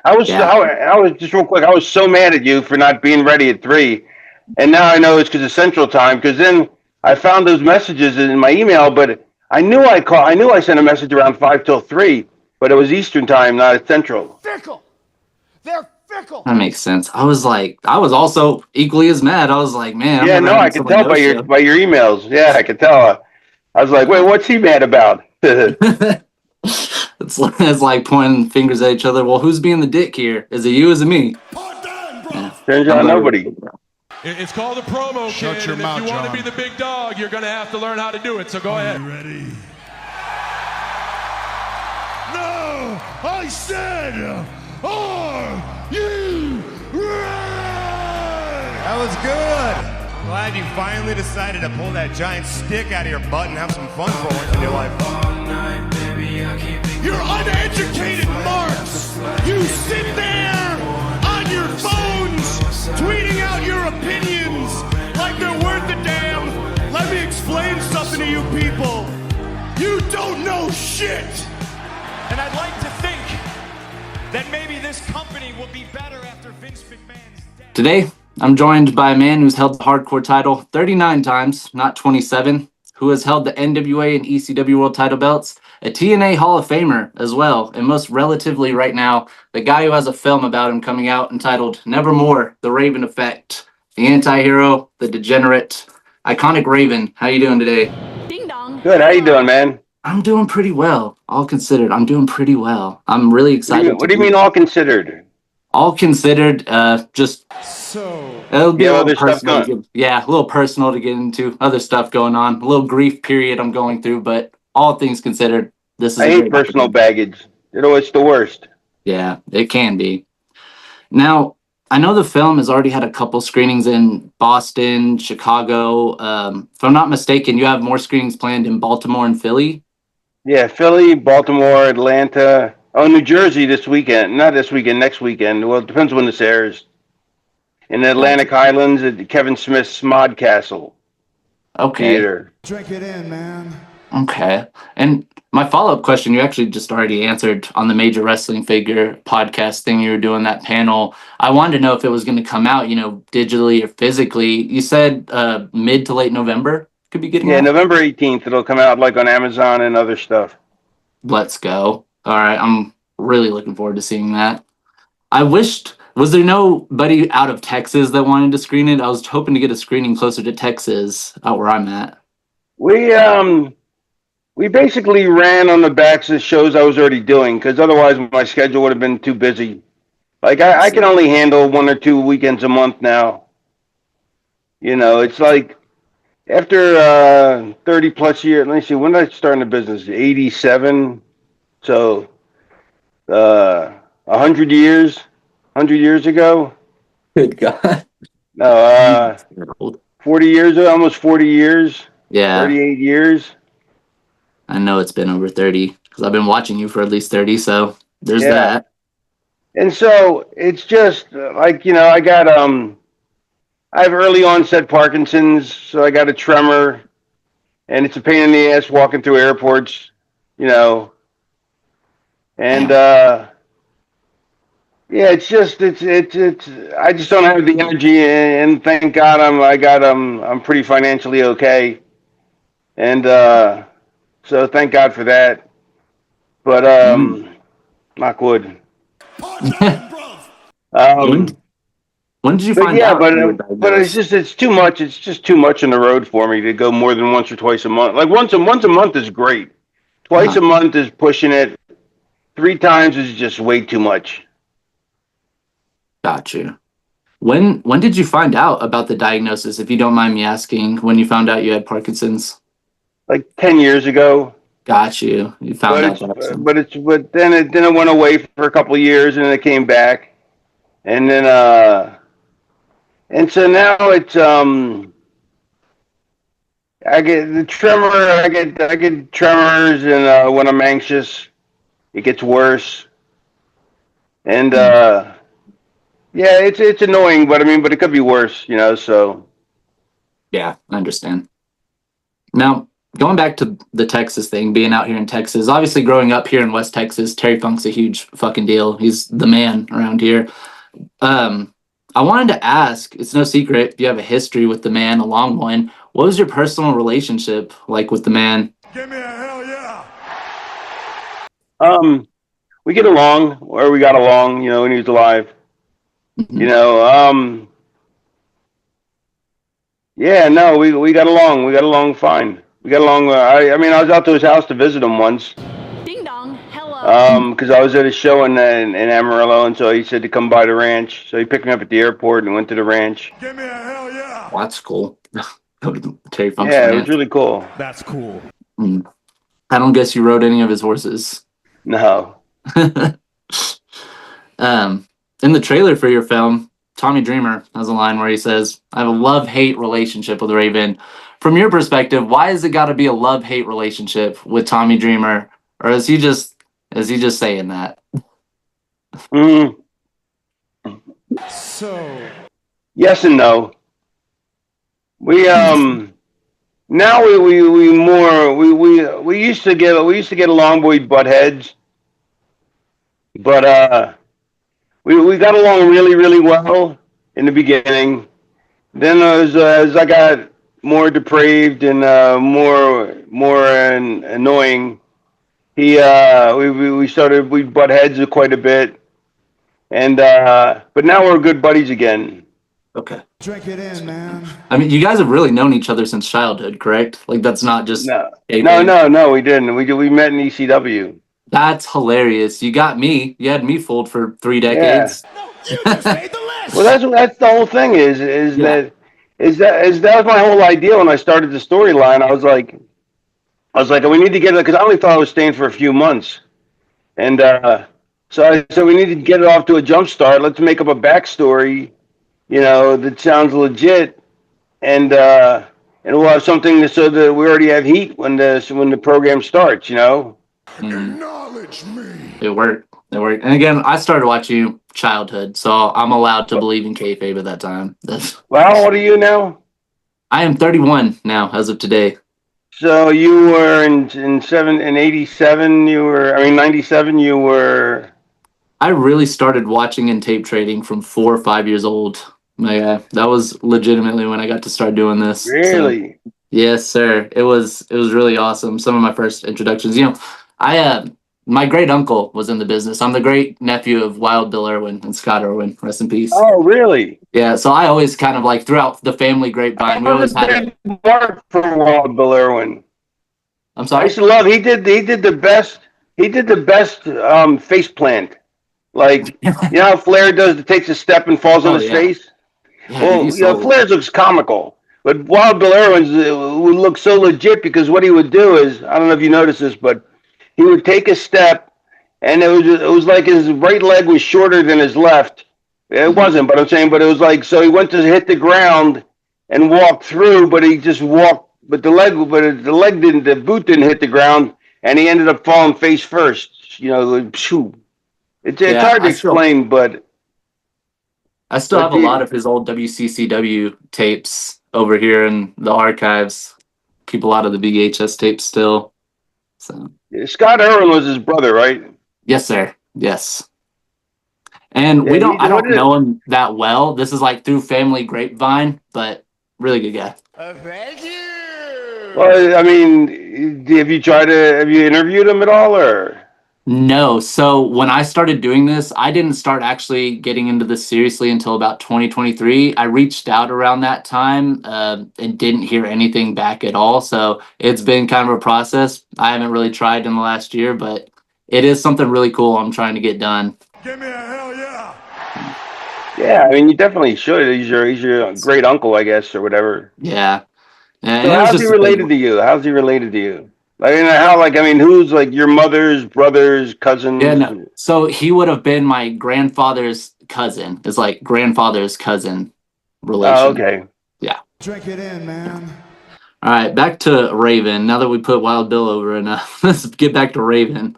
Yeah. I was just real quick. I was so mad at you for not being ready at 3, and now I know it's because of Central Time. Because then I found those messages in my email, but I knew I sent a message around 5 till 3, but it was Eastern Time, not at Central. Fickle. They're fickle. That makes sense. I was like, I was also equally as mad. I was like, man, I've Yeah, never no, I had could someone tell no show. by your emails. Yeah, I could tell. I was like, wait, what's he mad about? It's like pointing fingers at each other. Well, who's being the dick here? Is it you? Is it me? Yeah. Turns I'm out glad nobody. It's called a promo, Shut kid, your and mouth, if you want to John. be the big dog, you're going to have to learn how to do it, so go ahead. You ready? No! I said, are you ready? That was good. Glad you finally decided to pull that giant stick out of your butt and have some fun for once in your life. You're uneducated marks! You sit there on your phones tweeting out your opinions like they're worth a damn. Let me explain something to you people. You don't know shit! And I'd like to think that maybe this company will be better after Vince McMahon's death. Today, I'm joined by a man who's held the hardcore title 39 times, not 27, who has held the NWA and ECW World title belts, a TNA Hall of Famer as well, and most relatively right now, the guy who has a film about him coming out entitled Nevermore, The Raven Effect, the anti-hero, the degenerate, iconic Raven. How you doing today? Ding dong. Good. How you doing, man? I'm doing pretty well. All considered, I'm doing pretty well. I'm really excited. What do you mean, all considered? All considered, just So, it'll be Yeah, a little other stuff personal. going- Yeah, a little personal to get into. Other stuff going on. A little grief period I'm going through, but all things considered, this is I a hate great personal opportunity. baggage. It's the worst. Yeah, it can be. Now, I know the film has already had a couple screenings in Boston, Chicago. If I'm not mistaken, you have more screenings planned in Baltimore and Philly. Yeah, Philly, Baltimore, Atlanta. Oh, New Jersey this weekend. Not this weekend, next weekend. Well, it depends when this airs. In the Atlantic Highlands at Kevin Smith's Mod Castle Okay. Theater. Drink it in, man. Okay. And my follow-up question, you actually just already answered on the Major Wrestling Figure podcast thing you were doing, that panel. I wanted to know if it was going to come out, digitally or physically. You said mid to late November could be getting Yeah, out? November 18th. It'll come out like on Amazon and other stuff. Let's go. All right. I'm really looking forward to seeing that. Was there nobody out of Texas that wanted to screen it? I was hoping to get a screening closer to Texas, out where I'm at. We basically ran on the backs of shows I was already doing because otherwise my schedule would have been too busy. Like I can only handle 1 or 2 weekends a month now. It's like after 30 plus years. Let me see. When did I start in the business? 87. So 100 years. 100 years ago. Good God. No, 40 years. Almost 40 years. Yeah. 38 years. I know it's been over 30 because I've been watching you for at least 30. So there's Yeah. that. And so it's just like, I have early onset Parkinson's, so I got a tremor, and it's a pain in the ass walking through airports, and yeah, it's I just don't have the energy, and thank God I'm pretty financially okay, and so thank God for that, but knock wood. When did you But find yeah, out? you were but it's diagnosed? it's too much. It's just too much on the road for me to go more than once or twice a month. Like once a month is great. Twice a month is pushing it. 3 times is just way too much. Got you. When did you find out about the diagnosis, if you don't mind me asking, when you found out you had Parkinson's? Like 10 years ago. Got you. You found out. But then it went away for a couple of years and then it came back. And then and so now it's I get the tremor. I get tremors, and when I'm anxious, it gets worse. And yeah, it's annoying, but but it could be worse, So Yeah, I understand. Now, going back to the Texas thing, being out here in Texas, obviously growing up here in West Texas, Terry Funk's a huge fucking deal. He's the man around here. I wanted to ask, it's no secret, you have a history with the man, a long one. What was your personal relationship like with the man? Give me a hell yeah. We get along, or we got along, you know, when he was alive. Mhm. You know, yeah, no, we got along. We got along fine. We got along. I mean, I was out to his house to visit him once. Ding dong. Hello. Because I was at a show in Amarillo, and so he said to come by the ranch. So he picked me up at the airport and went to the ranch. Give me a hell yeah. Well, that's cool. Go to the Terry Funk's Yeah, it ranch. was really cool. That's cool. I don't guess you rode any of his horses. No. In the trailer for your film, Tommy Dreamer has a line where he says, I have a love-hate relationship with Raven. From your perspective, why has it got to be a love-hate relationship with Tommy Dreamer? Or is he just saying that? Mm, So, yes and no. We now we used to get along, but we'd butt heads. But we got along really, really well in the beginning. Then as I got more depraved and more annoying, we butt heads quite a bit, and but now we're good buddies again. Okay. drink it in, man. I mean, you guys have really known each other since childhood, correct? Like, that's not just... No, Amen. no, we didn't. We met in ECW. That's hilarious. You got me. You had me fooled for 3 decades. You just made the list. Well, that's the whole thing. That was my whole idea when I started the storyline. I was like, we need to get it, because I only thought I was staying for a few months, and so I said we need to get it off to a jump start. Let's make up a backstory, you know, that sounds legit, and we'll have something so that we already have heat when the program starts. You know. Acknowledge me. It worked. It worked. And again, I started watching you childhood, so I'm allowed to believe in kayfabe at that time. Well, how old are you now? I am 31 now, as of today. So you were in 87. You were, I mean, 97. You were. I really started watching and tape trading from 4 or 5 years old. That was legitimately when I got to start doing this. So, Really? yes, sir. It was really awesome. Some of my first introductions. You know, my great uncle was in the business. I'm the great nephew of Wild Bill Irwin and Scott Irwin. Rest in peace. Oh, really? Yeah. So I always kind of like throughout the family grapevine, we always had a, mark for Wild Bill Irwin. I'm I sorry. used to love. He did the best. He did the best face plant. Like, you know how Flair takes a step and falls on Oh, his yeah. face. Yeah, Well, he's you know, so- Flair's looks comical, but Wild Bill Irwin's would look so legit, because what he would do is, I don't know if you noticed this, but he would take a step, and it was like his right leg was shorter than his left. It wasn't, but I'm saying, but it was like, so he went to hit the ground and walked through, but he just walked, but the boot didn't hit the ground, and he ended up falling face first. You know, like, phew. It's Yeah, hard to I still- explain, but I still But have a do you- lot of his old WCCW tapes over here in the archives. Keep a lot of the VHS tapes still. So Scott Irwin was his brother, right? yes, sir. Yes. And Yeah, I don't what is- know him that well. This is like through family grapevine, but really good guy. Thank you. Well, I mean, have you interviewed him at all, or? No. So when I started doing this, I didn't start actually getting into this seriously until about 2023. I reached out around that time and didn't hear anything back at all. So it's been kind of a process. I haven't really tried in the last year, but it is something really cool I'm trying to get done. Give me a hell yeah. Yeah, I mean, you definitely should. He's your great uncle, I guess, or whatever. Yeah. And So it was how's he just related to you? How's he related to you? Who's like your mother's brothers, cousins? Yeah, no. So he would have been my grandfather's cousin. It's like grandfather's cousin relation. Oh, okay. Drink it in, man. All right, back to Raven. Now that we put Wild Bill over, and let's get back to Raven.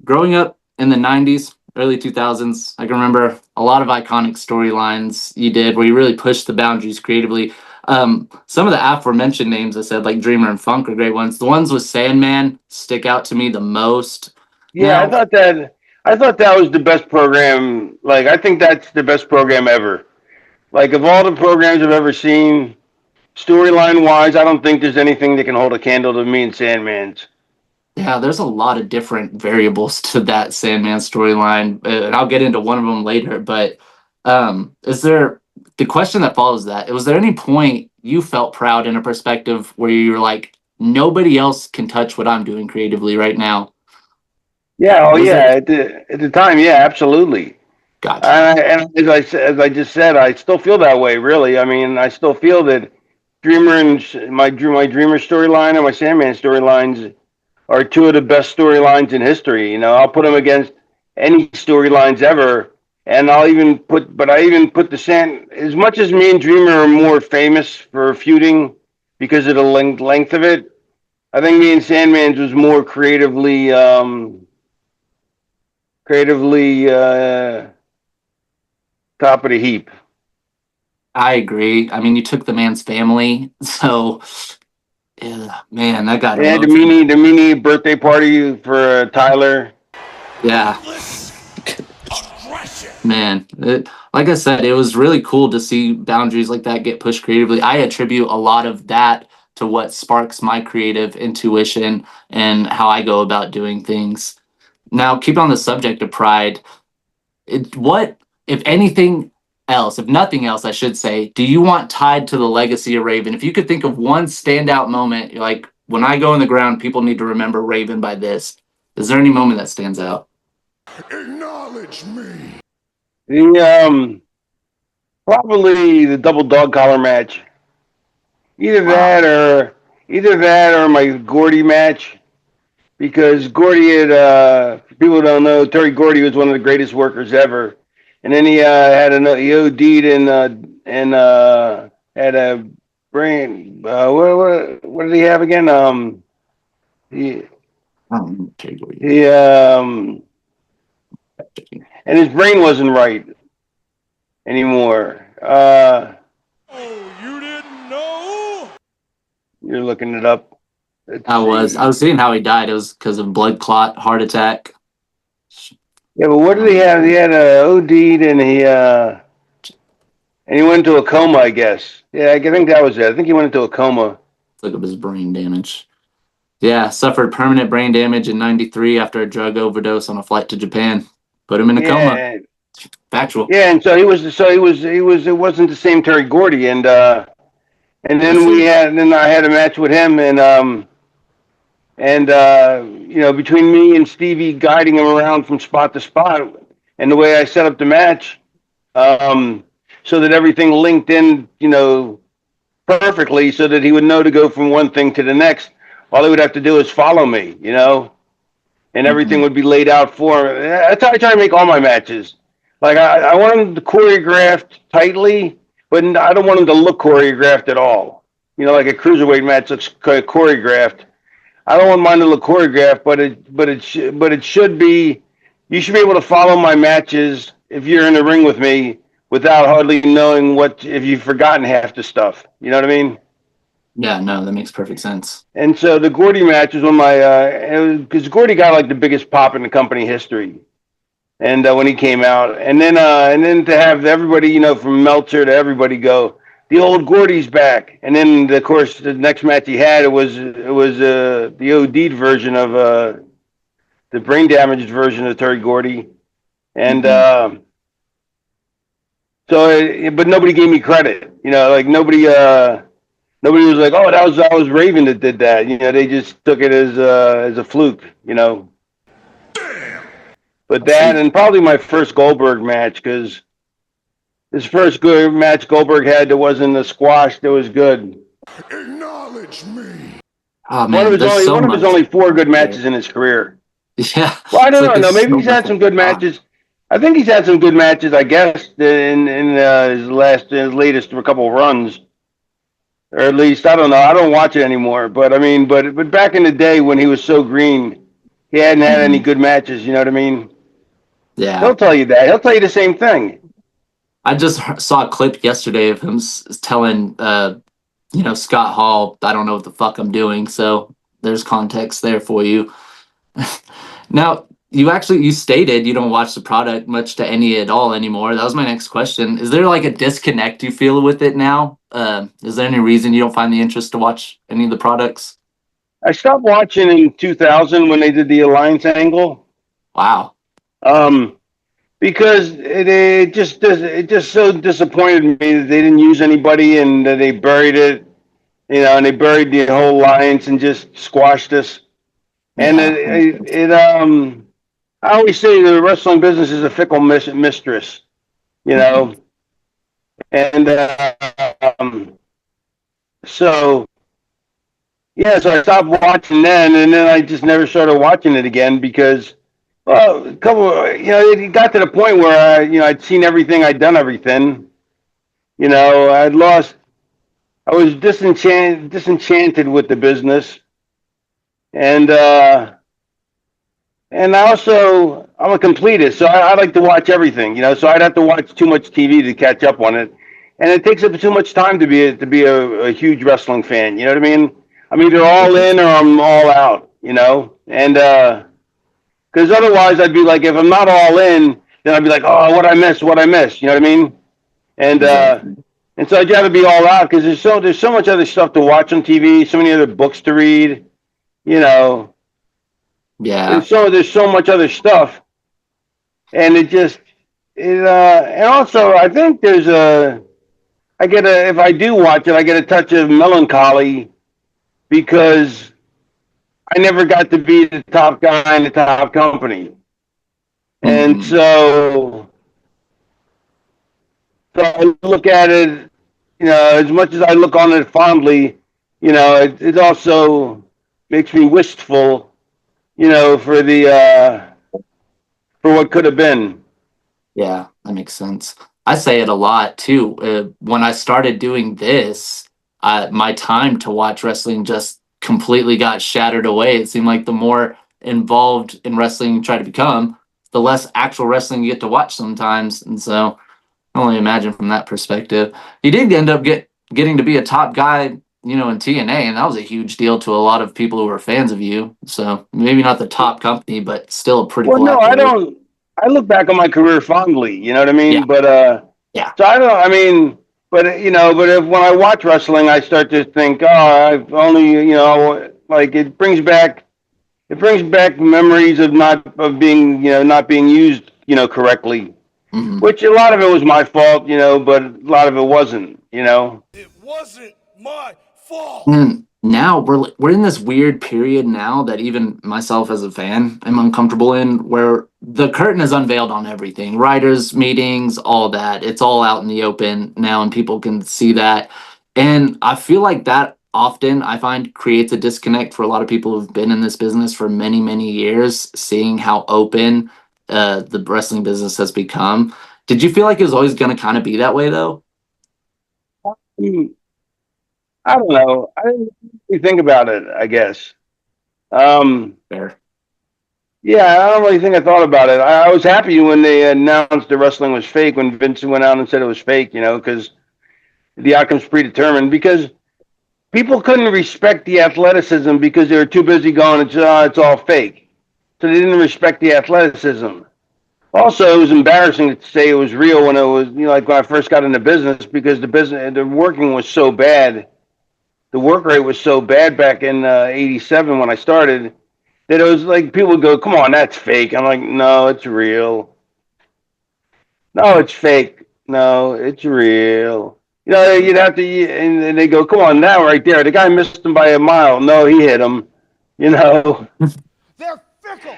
Growing up in the 90s, early 2000s, I can remember a lot of iconic storylines you did where you really pushed the boundaries creatively. Some of the aforementioned names I said, like Dreamer and Funk, are great ones. The ones with Sandman stick out to me the most. Yeah, Now, I thought that was the best program. Like, I think that's the best program ever. Like, of all the programs I've ever seen, storyline wise, I don't think there's anything that can hold a candle to me and Sandman's. yeah, there's a lot of different variables to that Sandman storyline, and I'll get into one of them later. But is there the question that follows that? Was there any point you felt proud in a perspective where you were like, nobody else can touch what I'm doing creatively right now? Yeah, oh Was yeah, there? at the time, yeah, absolutely. Gotcha. And as I just said, I still feel that way. Really, I mean, I still feel that Dreamer and my Dreamer storyline and my Sandman storylines are two of the best storylines in history. You know, I'll put them against any storylines ever, and I even put the Sand as much as me and Dreamer are more famous for feuding because of the length of it. I think me and Sandman's was more creatively top of the heap. I agree. I mean, you took the man's family, so yeah, man, that got And emotional. the mini birthday party for Tyler. Yeah, Aggression. man. Like I said, it was really cool to see boundaries like that get pushed creatively. I attribute a lot of that to what sparks my creative intuition and how I go about doing things. Now, keep on the subject of pride. What, if anything else, if nothing else, I should say, do you want tied to the legacy of Raven? If you could think of one standout moment, you're like, when I go in the ground, people need to remember Raven by this. Is there any moment that stands out? Acknowledge me. The probably the double dog collar match. Wow. Either that or my Gordy match. Because Gordy had people don't know, Terry Gordy was one of the greatest workers ever. And then he OD'd and had a brain what did he have again? He I don't know. Okay, go ahead. he and his brain wasn't right anymore. Oh, you didn't know? You're looking it up. I was seeing how he died. It was because of blood clot, heart attack. Yeah, but what did he have? He had a OD'd and he went into a coma, I guess. Yeah, I think that was it. I think he went into a coma. Look up his brain damage. Yeah, suffered permanent brain damage in '93 after a drug overdose on a flight to Japan. Put him in a coma. Yeah, Factual. yeah, and it wasn't the same Terry Gordy, and then I had a match with him, and you know, between me and Stevie guiding him around from spot to spot, and the way I set up the match, so that everything linked in, you know, perfectly, so that he would know to go from one thing to the next. All he would have to do is follow me, you know, and everything would be laid out for him. That's how I try to make all my matches. Like I want them to choreographed tightly, but I don't want them to look choreographed at all. You know, like a cruiserweight match looks choreographed. I don't want mine to look choreographed, but it should be. You should be able to follow my matches if you're in the ring with me without hardly knowing if you've forgotten half the stuff. You know what I mean? Yeah, no, that makes perfect sense. And so the Gordy match was one of my because Gordy got like the biggest pop in the company history, and when he came out, and then to have everybody, you know, from Meltzer to everybody go, the old Gordy's back, and then of course the next match he had it was the OD'd version of the brain damaged version of Terry Gordy, and but nobody gave me credit, you know, like nobody was like, oh, that was Raven that did that. You know, they just took it as a fluke, you know. But that and probably my first Goldberg match, because his first good match Goldberg had that wasn't a squash that was good. Acknowledge me. Oh man, there's so One of much. his only 4 good matches in his career. Yeah. Well, I It's don't like know. No, there's maybe so he's had much some good matches. I think he's had some good matches, I guess, in his latest couple of runs. Or at least, I don't know. I don't watch it anymore. But I mean, but back in the day when he was so green, he hadn't had any good matches. You know what I mean? Yeah. He'll tell you that. He'll tell you the same thing. I just saw a clip yesterday of him telling Scott Hall, I don't know what the fuck I'm doing. So there's context there for you. Now, you stated you don't watch the product much to any at all anymore. That was my next question. Is there like a disconnect you feel with it now? Is there any reason you don't find the interest to watch any of the products? I stopped watching in 2000 when they did the Alliance angle. Wow. Because it just so disappointed me that they didn't use anybody and that they buried it, and they buried the whole alliance and just squashed us. And I always say the wrestling business is a fickle mistress, and so yeah, so I stopped watching then, and then I just never started watching it again because, well, it got to the point where I'd seen everything, I'd done everything, I was disenchanted with the business, and I'm a completist, so I like to watch everything, so I'd have to watch too much TV to catch up on it, and it takes up too much time to be a huge wrestling fan. You know what I mean? I'm either all in or I'm all out, and because otherwise I'd be like, if I'm not all in, then I'd be like, oh, what I missed, you know what I mean? And so I'd rather be all out because there's so much other stuff to watch on TV, so many other books to read, Yeah. There's so much other stuff, and and also I think if I do watch it, I get a touch of melancholy because I never got to be the top guy in the top company. And so I look at it, as much as I look on it fondly, it also makes me wistful, for what could have been. Yeah, that makes sense. I say it a lot too. When I started doing this, my time to watch wrestling just completely got shattered away. It seemed like the more involved in wrestling you try to become, the less actual wrestling you get to watch sometimes. And so I only imagine from that perspective. You did end up getting to be a top guy, in TNA, and that was a huge deal to a lot of people who were fans of you. So maybe not the top company, but still a pretty cool accolade. I look back on my career fondly, you know what I mean? Yeah. But Yeah. So but when I watch wrestling, I start to think, oh, I've only, like it brings back memories of not being used, correctly. Mhm. Which a lot of it was my fault, but a lot of it wasn't, It wasn't my fault. And now we're in this weird period now that even myself as a fan am uncomfortable in, where the curtain is unveiled on everything, writers meetings, all that. It's all out in the open now and people can see that. And I feel like that often I find creates a disconnect for a lot of people who've been in this business for many, many years, seeing how open the wrestling business has become. Did you feel like it was always going to kind of be that way though? I don't know. I didn't really think about it, I guess. Fair. Yeah, I don't really think I thought about it. I was happy when they announced the wrestling was fake, when Vince went out and said it was fake, because the outcome's predetermined, because people couldn't respect the athleticism because they were too busy going, it's all fake. So they didn't respect the athleticism. Also, it was embarrassing to say it was real when it was, like when I first got into business, because the working was so bad. The work rate was so bad back in '87 when I started that it was like people would go, "Come on, that's fake." I'm like, "No, it's real. No, it's fake. No, it's real." You'd have to, and they go, "Come on, now right there, the guy missed him by a mile. No, he hit him." They're fickle.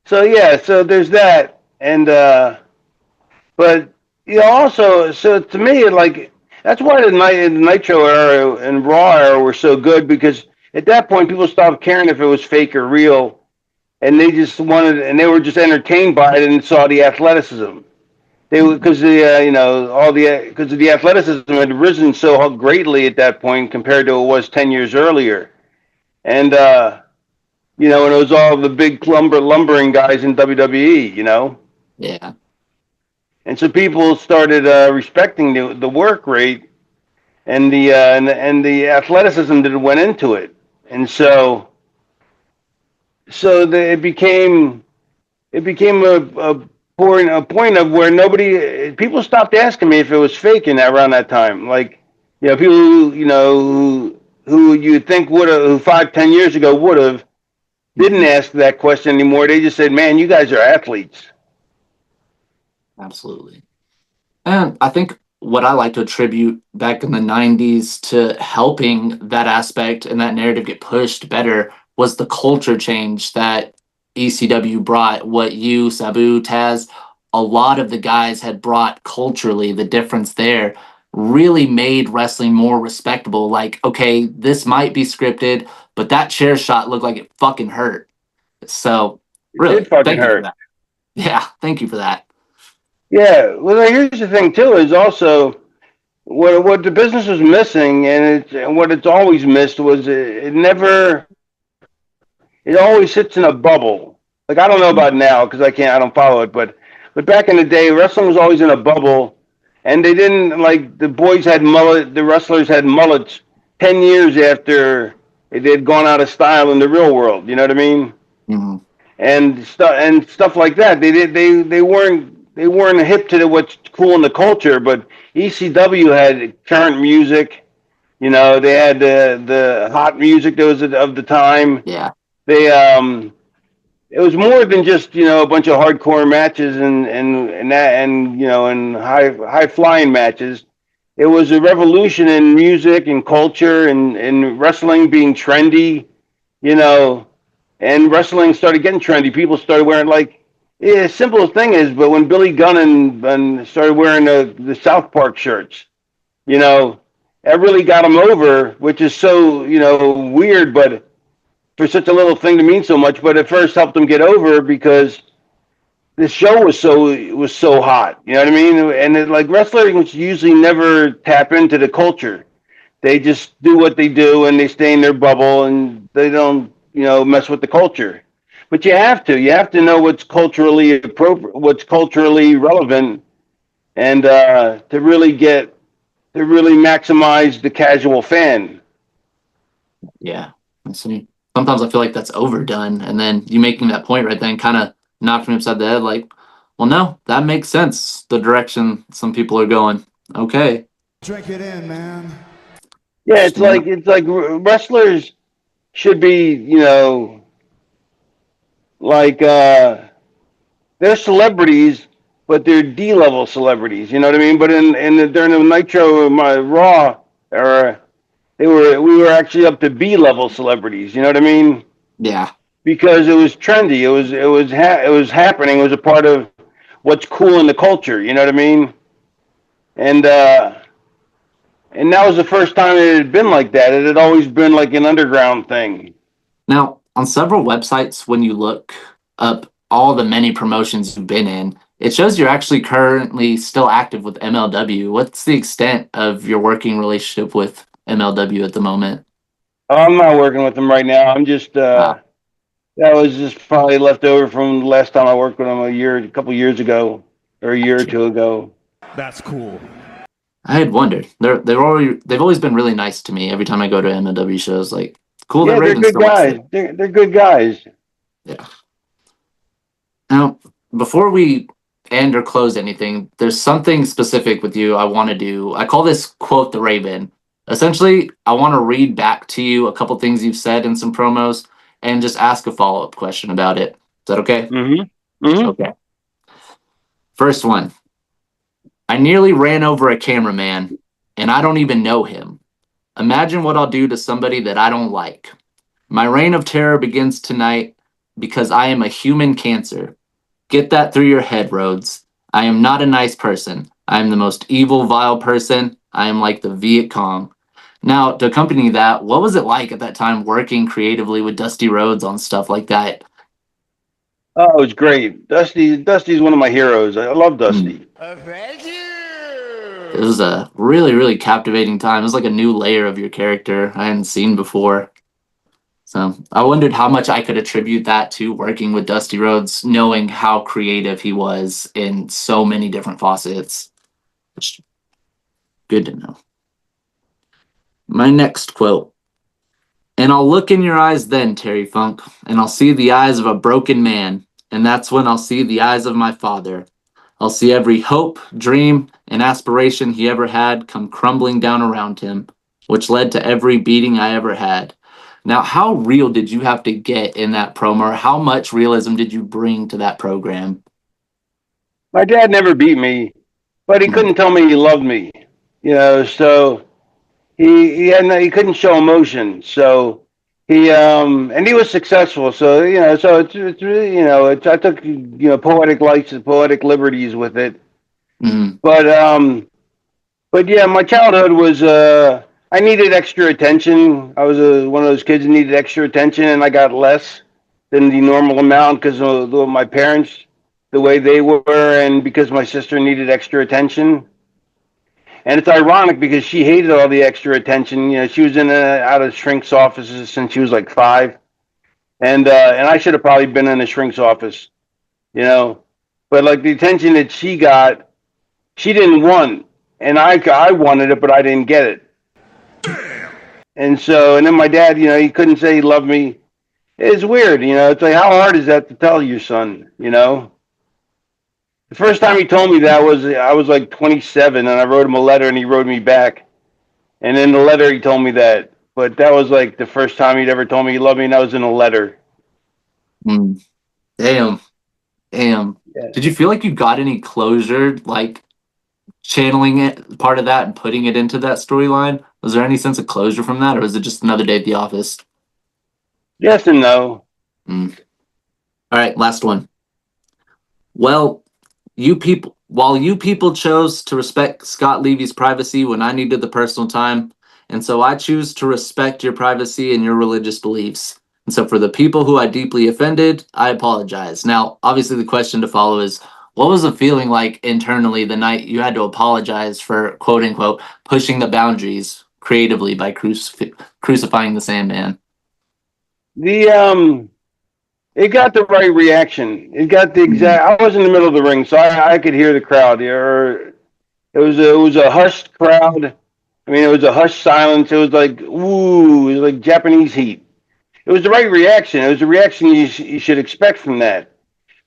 So yeah, so there's that, and but also, so to me, like. That's why the Nitro era and Raw era were so good, because at that point people stopped caring if it was fake or real, and they just were just entertained by it and saw the athleticism. Because of the athleticism had risen so greatly at that point compared to what it was 10 years earlier, and and it was all the big lumbering guys in WWE, Yeah. And so people started respecting the work rate, and the athleticism that went into it, and it became a point of where people stopped asking me if it was fake in around that time. Like, people who you think would have, who 5, 10 years ago would have, didn't ask that question anymore. They just said, "Man, you guys are athletes." Absolutely. And I think what I like to attribute back in the 90s to helping that aspect and that narrative get pushed better was the culture change that ECW brought. What you, Sabu, Taz, a lot of the guys had brought culturally, the difference there really made wrestling more respectable. Like, okay, this might be scripted, but that chair shot looked like it fucking hurt. So, It really, did fucking thank you for hurt. that. Yeah, thank you for that. Yeah. Well, here's the thing too: is also what the business was missing, and what it's always missed was it always sits in a bubble. Like, I don't know about now because I don't follow it, but back in the day, wrestling was always in a bubble, and they didn't, like, the wrestlers had mullets 10 years after they had gone out of style in the real world. You know what I mean? Mhm. And stuff like that. They weren't hip to what's cool in the culture, but ECW had current music. They had the hot music that was of the time. Yeah. They It was more than just a bunch of hardcore matches and high flying matches. It was a revolution in music and culture and wrestling being trendy, you know, and wrestling started getting trendy. People started wearing, like, yeah, simple thing is, but when Billy Gunn and started wearing the South Park shirts, you know, that really got him over, which is so, weird, but for such a little thing to mean so much. But it first helped him get over because the show was so hot. You know what I mean? And like, wrestlers usually never tap into the culture. They just do what they do and they stay in their bubble and they don't, mess with the culture. But you have to. You have to know what's culturally appropriate, what's culturally relevant, and to really maximize the casual fan. Yeah, I see. Sometimes I feel like that's overdone, and then you making that point right then kind of knocked me upside the head. Like, well, no, that makes sense. The direction some people are going. Okay. Drink it in, man. Yeah, it's like wrestlers should be, like they're celebrities, but they're D-level celebrities. You know what I mean? But during the Nitro, my Raw era, we were actually up to B-level celebrities. You know what I mean? Yeah. Because it was trendy. It was happening. It was a part of what's cool in the culture. You know what I mean? And that was the first time it had been like that. It had always been like an underground thing. Now, on several websites, when you look up all the many promotions you've been in, it shows you're actually currently still active with MLW. What's the extent of your working relationship with MLW at the moment? I'm not working with them right now. I'm just Ah, that was just probably left over from the last time I worked with them a couple years ago, or a year or two ago. That's cool. I had wondered. They've always been really nice to me every time I go to MLW shows. Like, cool that Yeah, they're Raven's good still works guys. there. They're good guys. Yeah. Now, before we end or close anything, there's something specific with you I want to do. I call this quote the Raven. Essentially, I want to read back to you a couple things you've said in some promos and just ask a follow-up question about it. Is that okay? Mm-hmm. Mm-hmm. Okay. First one. I nearly ran over a cameraman, and I don't even know him. Imagine what I'll do to somebody that I don't like. My reign of terror begins tonight because I am a human cancer. Get that through your head, Rhodes. I am not a nice person. I am the most evil, vile person. I am like the Viet Cong. Now, to accompany that, what was it like at that time working creatively with Dusty Rhodes on stuff like that? Oh, it was great. Dusty's one of my heroes. I love Dusty. Thank you. It was a really, really captivating time. It was like a new layer of your character I hadn't seen before. So I wondered how much I could attribute that to working with Dusty Rhodes, knowing how creative he was in so many different facets. Which, good to know. My next quote. And I'll look in your eyes then, Terry Funk, and I'll see the eyes of a broken man, and that's when I'll see the eyes of my father. I'll see every hope, dream, and aspiration he ever had come crumbling down around him, which led to every beating I ever had. Now, how real did you have to get in that promo, or how much realism did you bring to that program? My dad never beat me, but he couldn't tell me he loved me. So he couldn't show emotion. So and he was successful. So it's really I took poetic license, poetic liberties with it. Mm, But yeah, my childhood was I needed extra attention. I was one of those kids that needed extra attention, and I got less than the normal amount because of my parents, the way they were, and because my sister needed extra attention. And it's ironic because she hated all the extra attention. She was in and out of shrinks' offices since she was like 5, and I should have probably been in a shrink's office, But like the attention that she got, she didn't want, and I wanted it, but I didn't get it. And then my dad, he couldn't say he loved me. It's weird, It's like, how hard is that to tell your son, The first time he told me that was I was like 27, and I wrote him a letter, and he wrote me back. And in the letter, he told me that. But that was like the first time he'd ever told me he loved me, and that was in a letter. mm. Damn. Yeah. Did you feel like you got any closure, like channeling it, part of that, and putting it into that storyline? Was there any sense of closure from that, or was it just another day at the office? Yes and no. All right, last one. Well, while you people chose to respect Scott Levy's privacy when I needed the personal time, and so I choose to respect your privacy and your religious beliefs. And so for the people who I deeply offended, I apologize. Now, obviously the question to follow is, what was the feeling like internally the night you had to apologize for, quote unquote, pushing the boundaries creatively by crucifying the Sandman? It got the right reaction. It got the exact. I was in the middle of the ring, so I could hear the crowd. It was a hushed crowd. I mean, it was a hushed silence. It was like, ooh, it was like Japanese heat. It was the right reaction. It was the reaction you should expect from that.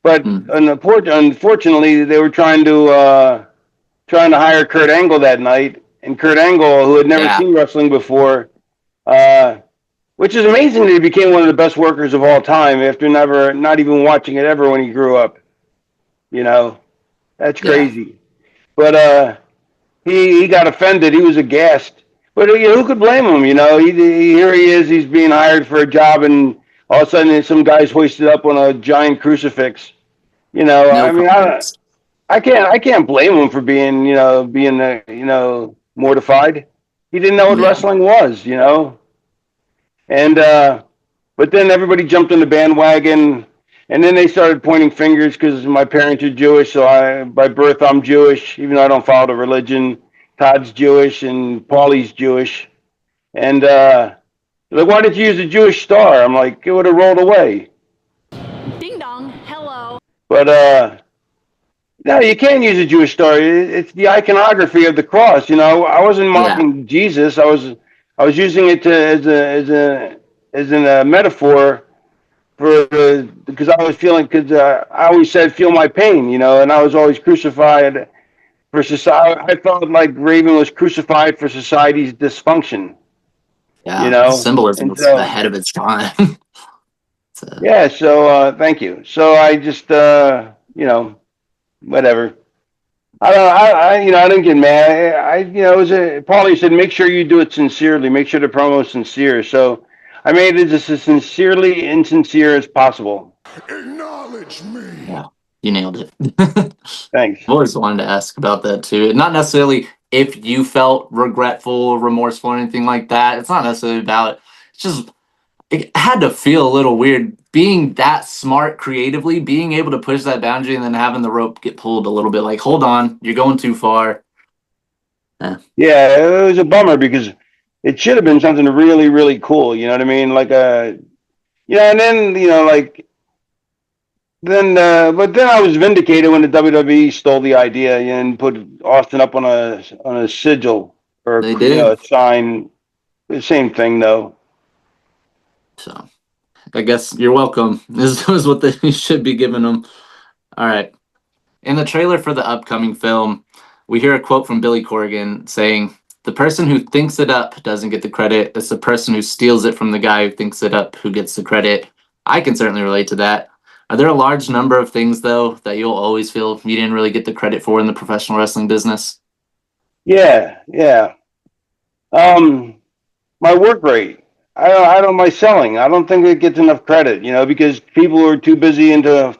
But unfortunately, they were trying to hire Kurt Angle that night, and Kurt Angle, who had never seen wrestling before, which is amazing that he became one of the best workers of all time after not even watching it ever when he grew up. That's crazy. But he got offended. He was aghast. But who could blame him? Here he is. He's being hired for a job, and all of a sudden, some guy's hoisted up on a giant crucifix. I can't blame him for being mortified. He didn't know what wrestling was, And but then everybody jumped on the bandwagon, and then they started pointing fingers because my parents are Jewish, so by birth I'm Jewish, even though I don't follow the religion. Todd's Jewish and Paulie's Jewish, and like, why did you use a Jewish star? I'm like, it would have rolled away. Ding dong. Hello. But no, you can't use a Jewish star. It's the iconography of the cross. I wasn't mocking Jesus. I was using it as a metaphor because I was feeling, because I always said, feel my pain, and I was always crucified for society. I felt like Raven was crucified for society's dysfunction. Yeah, symbolism was ahead of its time. Yeah, so thank you. So I just whatever. I didn't get mad. Paulie said, make sure you do it sincerely. Make sure the promo is sincere. So I made it as sincerely insincere as possible. Acknowledge me. Yeah, you nailed it. Thanks. I've always wanted to ask about that too. Not necessarily if you felt regretful or remorseful or anything like that. It's not necessarily about it. It's just, it had to feel a little weird being that smart creatively, being able to push that boundary and then having the rope get pulled a little bit, like, hold on, you're going too far. Yeah, it was a bummer because it should have been something really, really cool. You know what I mean? Like and then but then I was vindicated when the WWE stole the idea and put Austin up on a sigil or They did. A sign. The same thing, though. So I guess you're welcome. This is what they should be giving them. All right. In the trailer for the upcoming film, we hear a quote from Billy Corgan saying, "The person who thinks it up doesn't get the credit. It's the person who steals it from the guy who thinks it up who gets the credit." I can certainly relate to that. Are there a large number of things, though, that you'll always feel you didn't really get the credit for in the professional wrestling business? Yeah. My work rate. I don't my selling. I don't think it gets enough credit, because people are too busy into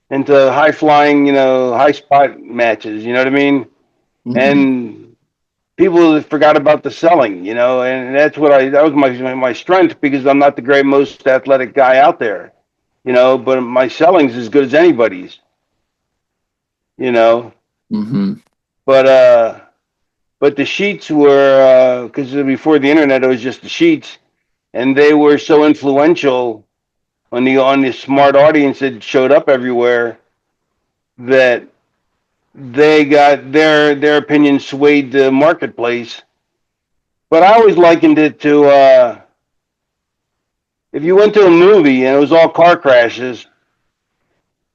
high flying, high spot matches. You know what I mean? Mhm. And people forgot about the selling, and that was my strength because I'm not the most athletic guy out there, but my selling's as good as anybody's, Mm-hmm. But the sheets were, because before the internet, it was just the sheets, and they were so influential on the smart audience that showed up everywhere that they got their opinion swayed the marketplace. But I always likened it to if you went to a movie and it was all car crashes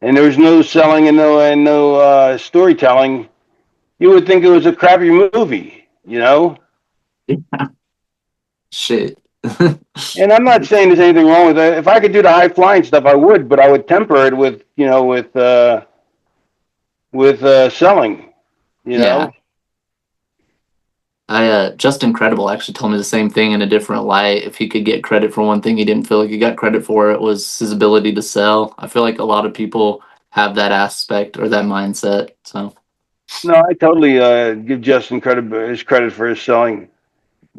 and there was no selling and no storytelling, you would think it was a crappy movie, Shit. And I'm not saying there's anything wrong with that. If I could do the high flying stuff, I would, but I would temper it with selling, Yeah. Justin Credible actually told me the same thing in a different light. If he could get credit for one thing he didn't feel like he got credit for, it was his ability to sell. I feel like a lot of people have that aspect or that mindset. So No, I totally give Justin his credit for his selling.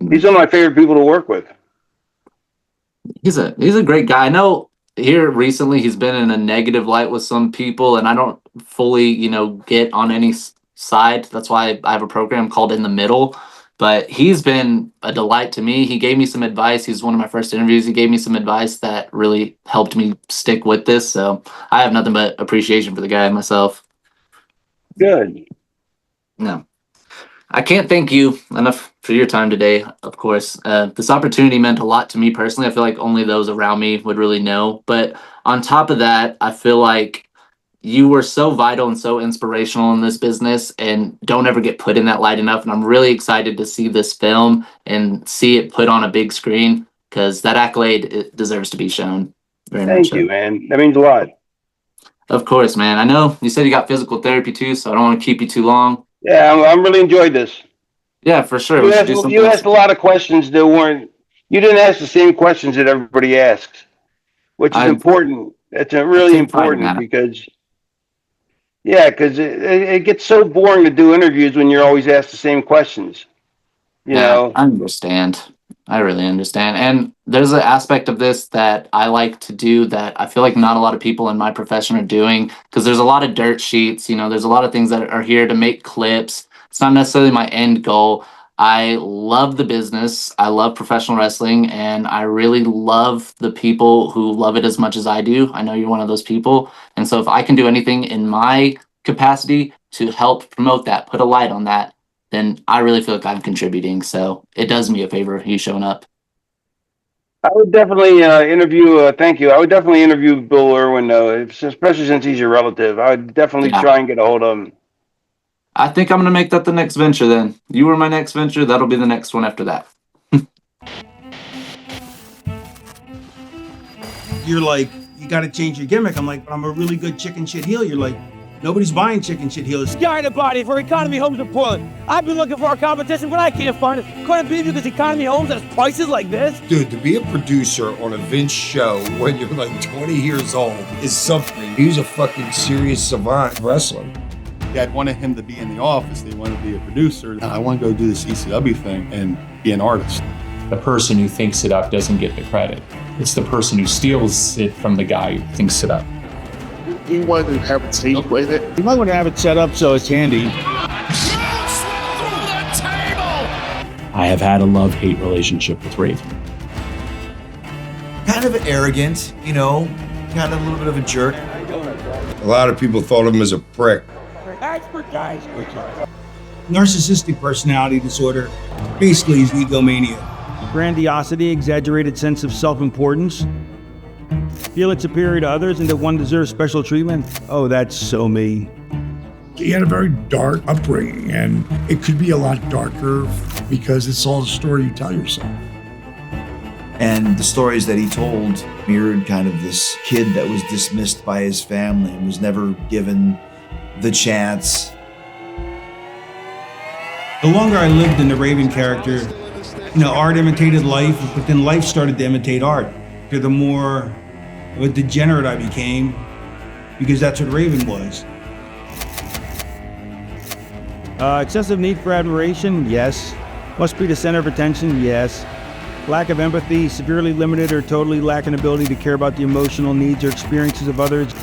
He's one of my favorite people to work with. he's a great guy. I know here recently he's been in a negative light with some people, and I don't fully, get on any side. That's why I have a program called In the Middle. But he's been a delight to me. He gave me some advice. He's one of my first interviews. He gave me some advice that really helped me stick with this. So I have nothing but appreciation for the guy myself. Good. No. I can't thank you enough for your time today, of course. This opportunity meant a lot to me personally. I feel like only those around me would really know. But on top of that, I feel like you were so vital and so inspirational in this business and don't ever get put in that light enough. And I'm really excited to see this film and see it put on a big screen because that accolade, it deserves to be shown. Very much Thank so. you, man. That means a lot. Of course, man. I know you said you got physical therapy too, so I don't want to keep you too long. Yeah, I'm really enjoyed this. Yeah, for sure. We should do something You else. asked a lot of questions that weren't. You didn't ask the same questions that everybody asks, which is important. It's really important because it gets so boring to do interviews when you're always asked the same questions. I understand. I really understand. And there's an aspect of this that I like to do that I feel like not a lot of people in my profession are doing because there's a lot of dirt sheets, there's a lot of things that are here to make clips. It's not necessarily my end goal. I love the business. I love professional wrestling and I really love the people who love it as much as I do. I know you're one of those people. And so if I can do anything in my capacity to help promote that, put a light on that, then I really feel like I'm contributing. So it does me a favor, you showing up. I would definitely interview. Thank you. I would definitely interview Bill Irwin, though, especially since he's your relative. I would definitely try and get a hold of him. I think I'm going to make that the next venture then. You were my next venture. That'll be the next one after that. You're like, you got to change your gimmick. I'm like, but I'm a really good chicken shit heel. You're like, nobody's buying chicken shit heels. Guy in the body for Economy Homes in Portland. I've been looking for a competition, but I can't find it. Couldn't believe because Economy Homes has prices like this. Dude, to be a producer on a Vince show when you're like 20 years old is something. He's a fucking serious savant wrestler. Dad wanted him to be in the office. They wanted to be a producer. I want to go do this ECW thing and be an artist. The person who thinks it up doesn't get the credit. It's the person who steals it from the guy who thinks it up. You want to have a tape with it? You might want to have it set up so it's handy. I have had a love-hate relationship with Raven. Kind of arrogant, kind of a little bit of a jerk. A lot of people thought of him as a prick. Expertise. narcissistic personality disorder. Basically, is egomania. Grandiosity, exaggerated sense of self-importance. Feeling superior to others and that one deserves special treatment. Oh, that's so me. He had a very dark upbringing, and it could be a lot darker because it's all the story you tell yourself. And the stories that he told mirrored kind of this kid that was dismissed by his family and was never given the chance. The longer I lived in the Raven character, art imitated life, but then life started to imitate art. The more of a degenerate I became, because that's what Raven was. Excessive need for admiration, yes. Must be the center of attention, yes. Lack of empathy, severely limited or totally lacking ability to care about the emotional needs or experiences of others.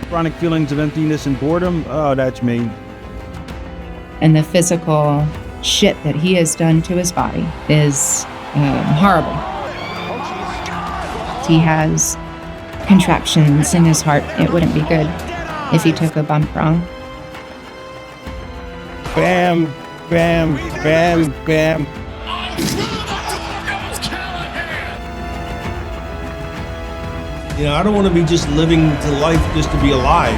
Chronic feelings of emptiness and boredom, oh, that's me. And the physical shit that he has done to his body is horrible. He has contractions in his heart. It wouldn't be good if he took a bump wrong. Bam, bam, bam, bam. I don't want to be just living to life just to be alive,